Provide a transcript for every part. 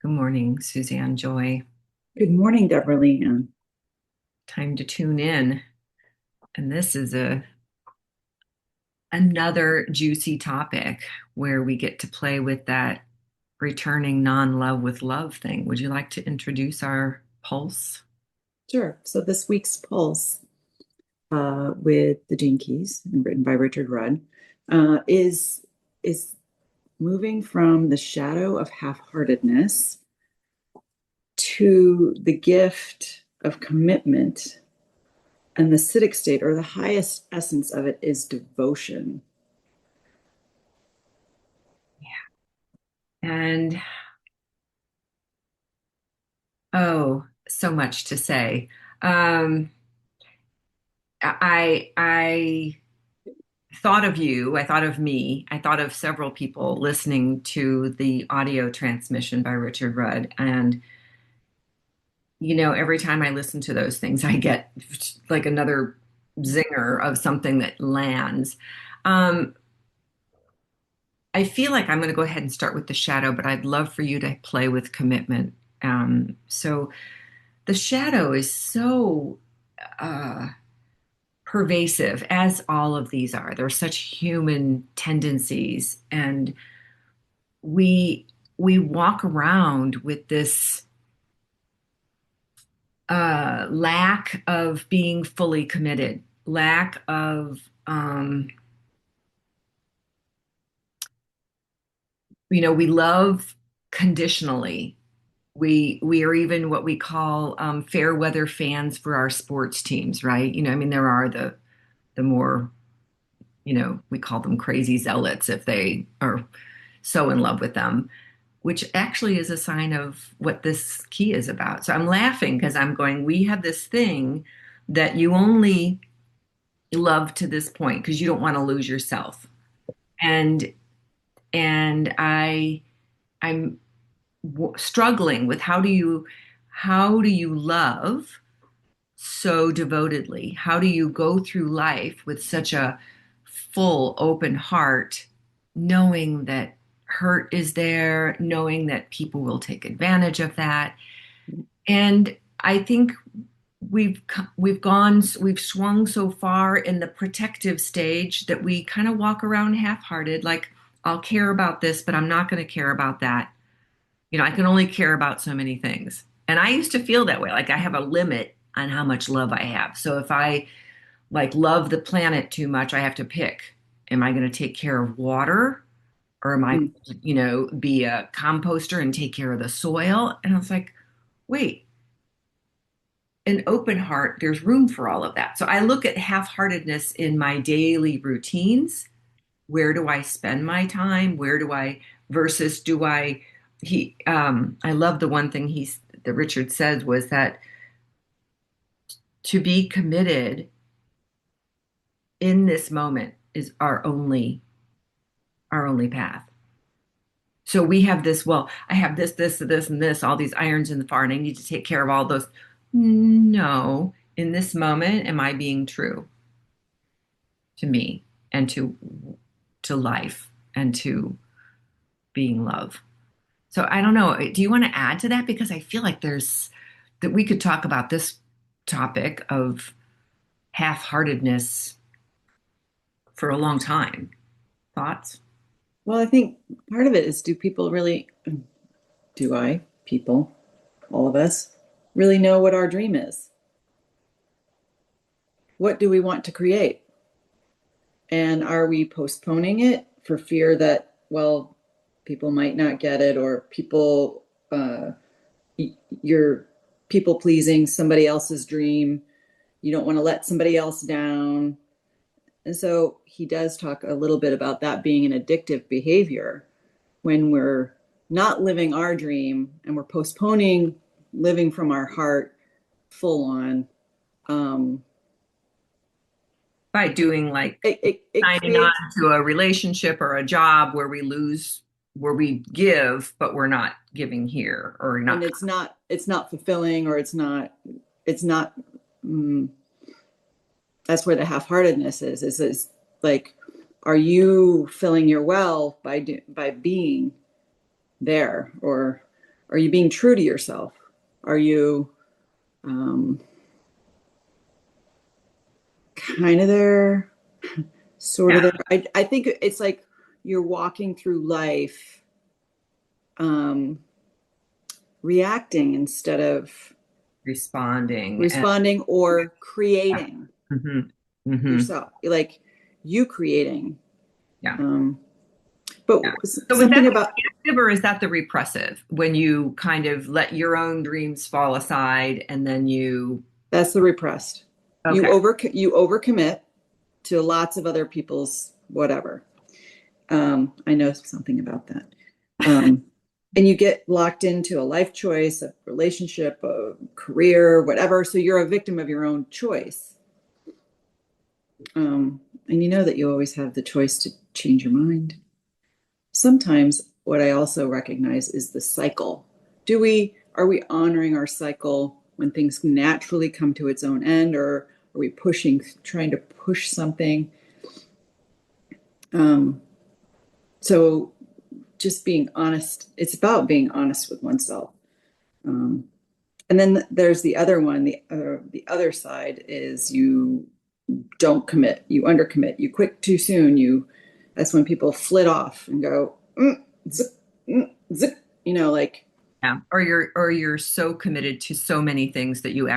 Good morning, Suzanne Joy. Good morning, Deborah, LeeAnn. Time to tune in. And this is a another juicy topic where we get to play with that returning non-love with love thing. Would you like to introduce our pulse? Sure. So this week's Pulse with the Gene Keys and written by Richard Rudd is moving from the shadow of half-heartedness to the gift of commitment. And the Siddhic state, or the highest essence of it, is devotion. And oh, so much to say. Um, I thought of you, I thought of me, I thought of several people listening to the audio transmission by Richard Rudd. And every time I listen to those things, I get like another zinger of something that lands. Um, I feel like I'm going to go ahead and start with the shadow, but I'd love for you to play with commitment. So the shadow is so uh, pervasive, as all of these are. They're such human tendencies, and we we walk around with this lack of being fully committed, lack of, we love conditionally. We are even what we call fair weather fans for our sports teams, right? I mean, there are the more, we call them crazy zealots if they are so in love with them, which actually is a sign of what this key is about. So I'm laughing because I'm going, we have this thing that you only love to this point because you don't want to lose yourself. And I'm struggling with how do you love so devotedly? How do you go through life with such a full open heart, knowing that hurt is there, knowing that people will take advantage of that? And I think we've swung so far in the protective stage that we kind of walk around half-hearted, like I'll care about this, but I'm not going to care about that. I can only care about so many things. And I used to feel that way, like I have a limit on how much love I have. So if I like love the planet too much, I have to pick. Am I going to take care of water, or am I, Mm. be a composter and take care of the soil? And I was like, wait, an open heart, there's room for all of that. So I look at half-heartedness in my daily routines. Where do I spend my time? Where do I versus do I I love the one thing that Richard says was that to be committed in this moment is our only path. So we have this, well, I have this, and this, all these irons in the fire, and I need to take care of all those. No, in this moment, am I being true to me and to life and to being love? So I don't know. Do you want to add to that? Because I feel like there's that we could talk about this topic of half-heartedness for a long time. Thoughts? Well, I think part of it is, people, all of us, really know what our dream is? What do we want to create? And are we postponing it for fear that, well, people might not get it, or you're people pleasing somebody else's dream? You don't want to let somebody else down. And so he does talk a little bit about that being an addictive behavior when we're not living our dream and we're postponing living from our heart full on. Um, By doing like it signing on creates, to a relationship or a job where we give, but we're not giving here or and not. it's not fulfilling, or it's not mm, that's where the half-heartedness is like, are you filling your well by being there, or Are you being true to yourself? Are you um, kind of there, sort of Yeah. there? I think it's like you're walking through life um, reacting instead of Responding and responding or yeah. creating Hmm. Hmm. yourself, like you creating. Yeah. Um, but Yeah. So is that something the about active or is that the repressive when you kind of let your own dreams fall aside and then you, that's the repressed. okay. You overcommit to lots of other people's whatever. I know something about that. Um, and you get locked into a life choice, a relationship, a career, whatever. So you're a victim of your own choice. And you know that you always have the choice to change your mind. Sometimes what I also recognize is the cycle. Are we honoring our cycle when things naturally come to its own end, or are we trying to push something? Um, so just being honest, it's about being honest with oneself. Um, and then there's the other one, the other side is you don't commit, you undercommit, you quit too soon. That's when people flit off and go, zip, zip, like, Yeah. Or you're so committed to so many things that you're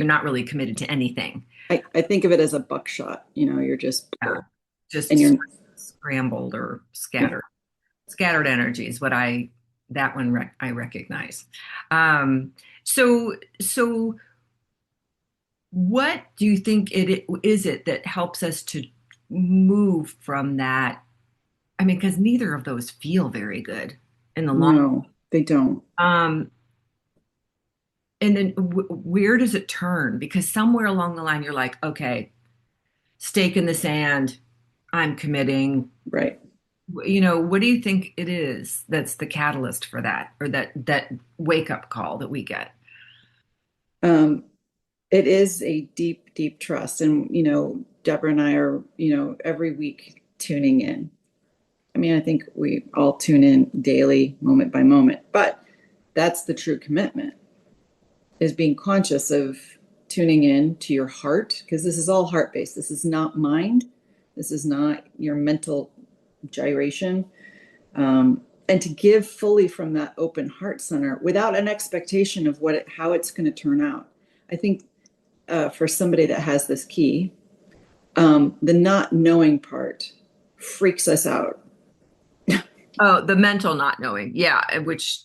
not really committed to anything. I think of it as a buckshot, you're just, Yeah. and Just you're, scrambled or yeah. scattered energy is what that one I recognize. Um, so what do you think it that helps us to move from that? I mean, because neither of those feel very good in the long. No, they don't. Um, and then where does it turn? Because somewhere along the line, you're like, okay, stake in the sand. I'm committing. Right. What do you think it is that's the catalyst for that, or that wake up call that we get? Um, it is a deep, deep trust. And, Deborah and I are, every week tuning in. I mean, I think we all tune in daily, moment by moment, but that's the true commitment, is being conscious of tuning in to your heart, because this is all heart based. This is not mind. This is not your mental gyration. And to give fully from that open heart center without an expectation of how it's going to turn out. I think for somebody that has this key, the not knowing part freaks us out. Oh, the mental not knowing. Yeah, which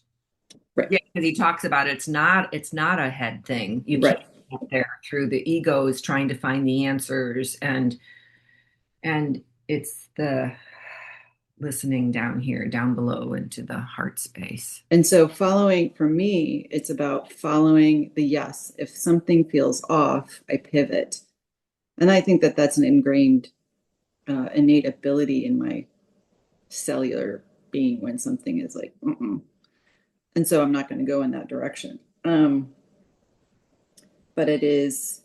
Right. yeah, because he talks about it's not a head thing. You can't Right. get there through the egos trying to find the answers and it's the listening down here, down below into the heart space. And so following, for me, it's about following the yes. If something feels off, I pivot. And I think that that's an ingrained, innate ability in my cellular being, when something is like, mm-mm. And so I'm not going to go in that direction. But it is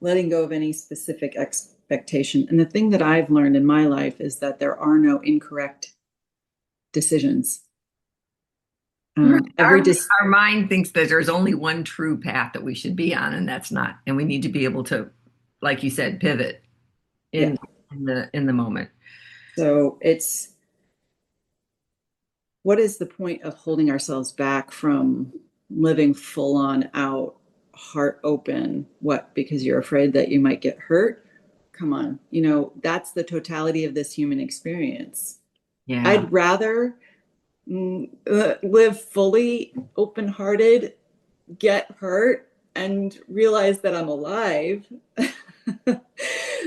letting go of any specific expectation. And the thing that I've learned in my life is that there are no incorrect decisions. Right. Every dis Our mind thinks that there's only one true path that we should be on, and that's not. And we need to be able to, like you said, pivot Yeah. in in the moment. So it's, what is the point of holding ourselves back from living full on out, heart open? What? Because you're afraid that you might get hurt? Come on. That's the totality of this human experience. Yeah. I'd rather live fully open hearted, get hurt, and realize that I'm alive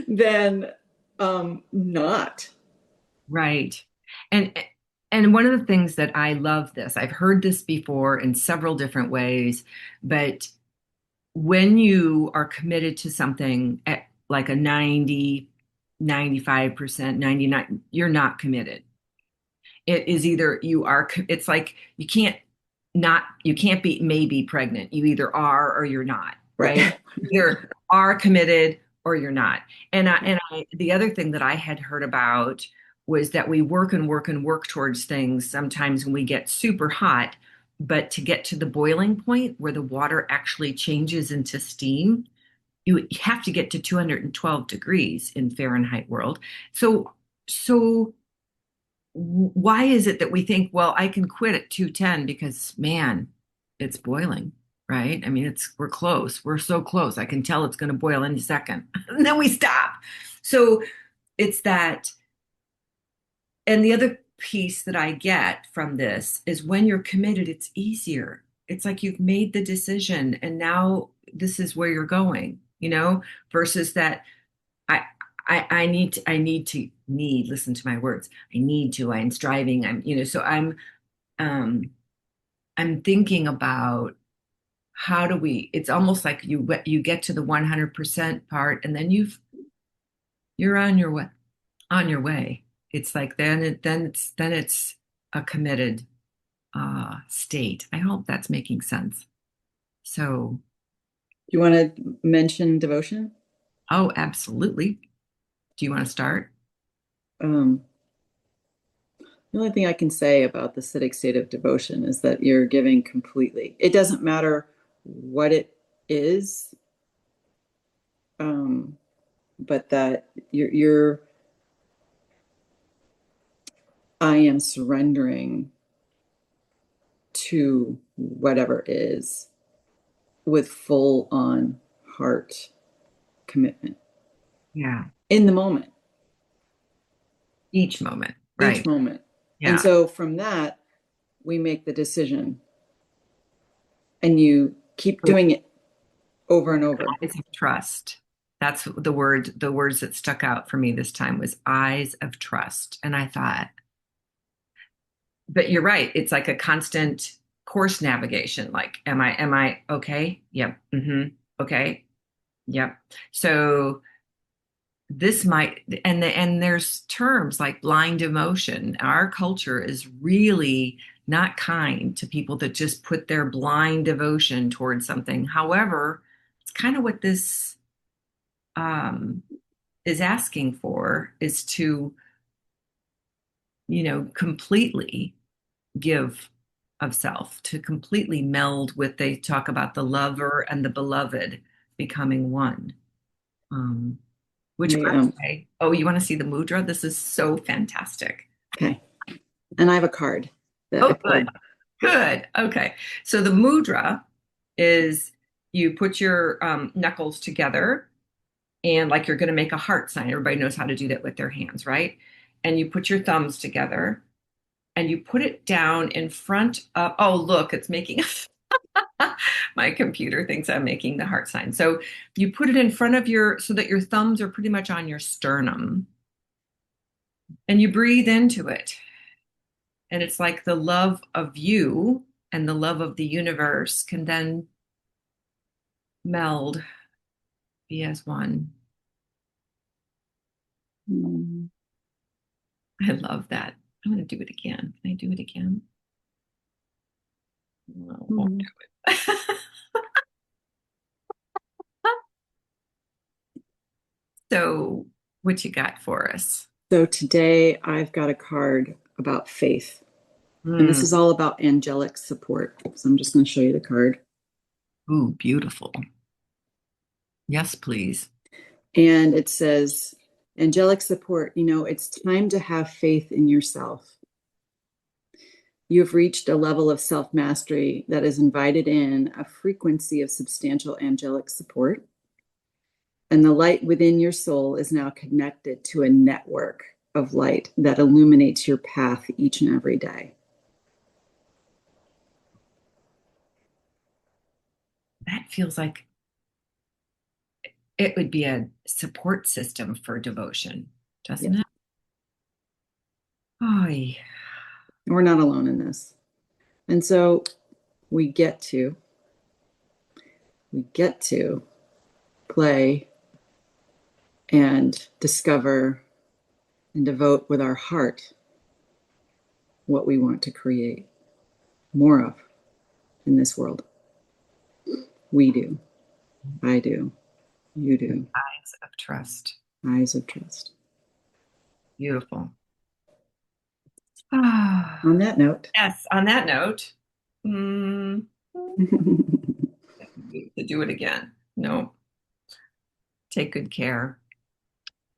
than not. Right. And and one of the things that I love this, I've heard this before in several different ways, but when you are committed to something at like a 90, 95%, 99, you're not committed. It is either it's like you can't be maybe pregnant. You either are or you're not, right? Right. You either are committed or you're not. The other thing that I had heard about was that we work and work and work towards things sometimes when we get super hot, but to get to the boiling point where the water actually changes into steam, you have to get to 212 degrees in Fahrenheit world. So why is it that we think, well, I can quit at 210 because man, it's boiling, right? I mean, we're close. We're so close. I can tell it's going to boil any second. And then we stop. So it's that. And the other piece that I get from this is when you're committed, it's easier. It's like you've made the decision and now this is where you're going, versus that I listen to my words. I'm striving. Um I'm thinking about how do it's almost like you get to the 100% part and then you're on your way. It's like then it's a committed state. I hope that's making sense. So, Do you want to mention devotion? oh, absolutely. Do you want to start? Um, the only thing I can say about the Siddhic state of devotion is that you're giving completely. It doesn't matter what it is, um, but that I am surrendering to whatever is with full on heart commitment Yeah. in the moment, Each moment, each right? moment. And Yeah. so from that, we make the decision and you keep So doing it over and over. eyes of trust. That's the words that stuck out for me this time was eyes of trust. And I thought, but you're right. It's like a constant course navigation. Like, am I okay? Yep. Okay. Yep. So this might, and there's terms like blind emotion. Our culture is really not kind to people that just put their blind devotion towards something. However, it's kind of what this um, is asking for is to, completely give of self, to completely meld with, they talk about the lover and the beloved becoming one. Um, which, I by the way, oh, you want to see the mudra? This is so fantastic. Okay. And I have a card that I Oh, good. pulled. Good. Okay. So the mudra is you put your knuckles together and like you're going to make a heart sign. Everybody knows how to do that with their hands, right? And you put your thumbs together and you put it down in front of, oh, look, it's making, my computer thinks I'm making the heart sign. So you put it in front of so that your thumbs are pretty much on your sternum and you breathe into it. And it's like the love of you and the love of the universe can then meld, be as one. Mm. I love that. I'm going to do it again. Can I do it again? No, I won't Mm. do it. So, what you got for us? So today I've got a card about faith. And this Mm. is all about angelic support. So I'm just going to show you the card. Ooh, beautiful. Yes, please. And it says, angelic support, it's time to have faith in yourself. You've reached a level of self mastery that has invited in a frequency of substantial angelic support. And the light within your soul is now connected to a network of light that illuminates your path each and every day. That feels like it would be a support system for devotion, doesn't Yep. it? Oh, yeah. We're not alone in this. And so we get to play and discover and devote with our heart what we want to create more of in this world. We do. I do. You do. Eyes of trust. Eyes of trust. Beautiful. On that note, Yes, on that note, mm, to do it again. No, take good care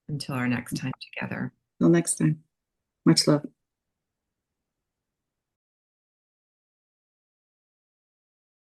until our next time together. till next time, much love.